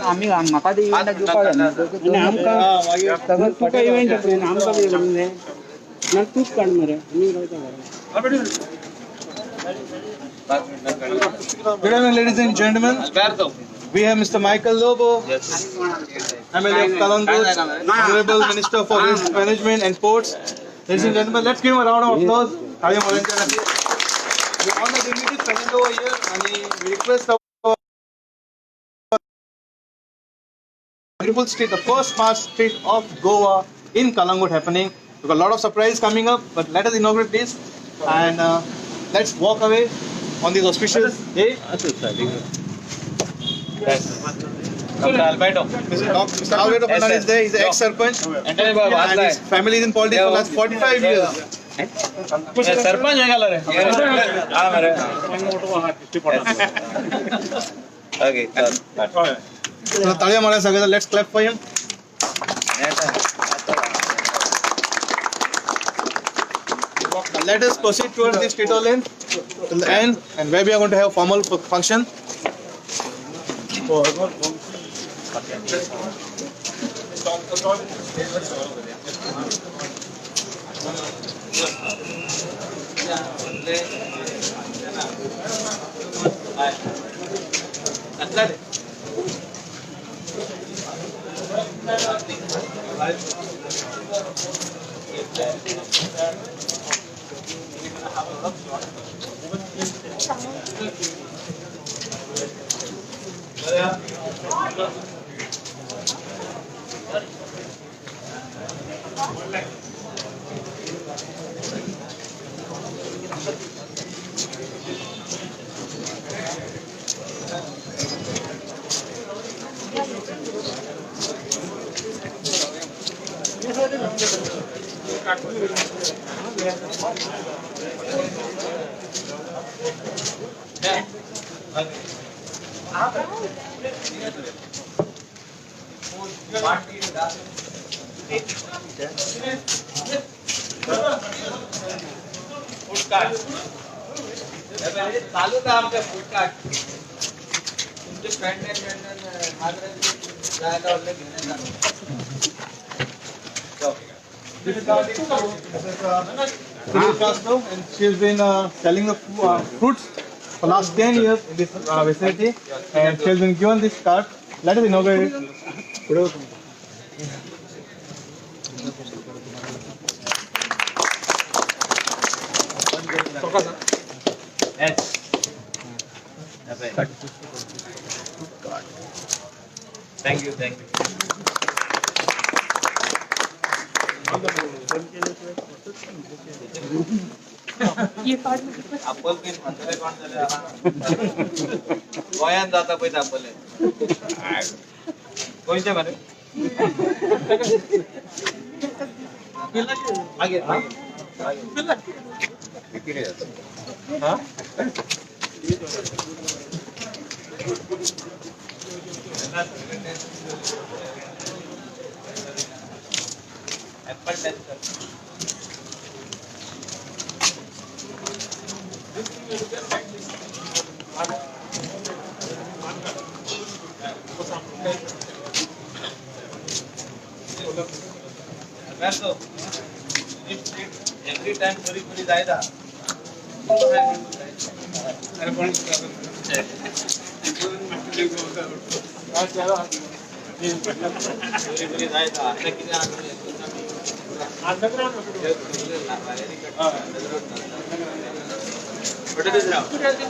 आम्ही म्हाका ते इव्हेंट घेवपाक जाय आमकां सगळं तुका इव्हेंट आमकां ना तूच काढ मरे Good evening, ladies and gentlemen. We have Mr. Michael Lobo, MLA of Kalangut, Honorable Minister for Waste Management and Ports. Ladies and gentlemen, let's give him a round of applause. We honor the meeting present over here and we request our beautiful street, the first smart street of Goa in Kalangut happening. We've got a lot of surprise coming up, but let us inaugurate this and let's walk away on this auspicious day. Mr. Alberto Fernandez is there. He's the ex-Sarpanch and his family is in politics for the last 45 years. Sarpanch है क्या हाँ मेरे okay So तालियां मारा सगळे. Let's clap for him. Let us proceed towards the Tito lane till the end, and where we are going to have formal function. चालू था आमच्या फूड कार्ट तुमचे friend And she's been selling the fruits for last 10 years in this vicinity, and she has been given this card. Let us inaugurate it. Yes. Thank you. Apple pin मंत्रे कौन चले आ गोयान जाता कोई apple है कोई से मारे आगे हाँ एप्पल टेस्ट every time पूरी जाएगा घरी जायचं आता किती आठवण येतो पटतच राव पैसे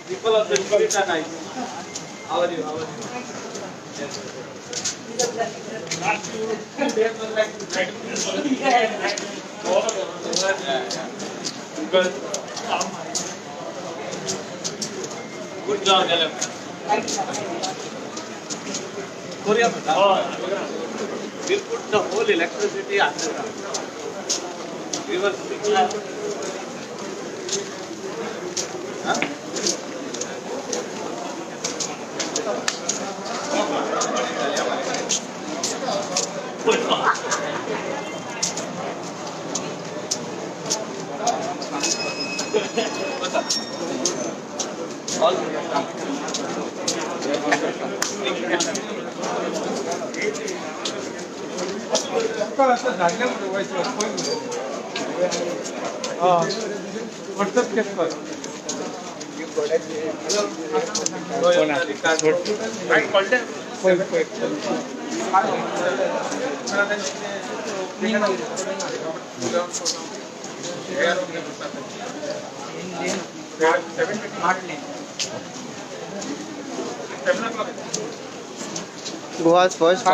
people of the spirit are nice. How are you? How are you? Yes. Good job, Jalem. Korea, we'll put the whole electricity underground. We were huh? Goa's first.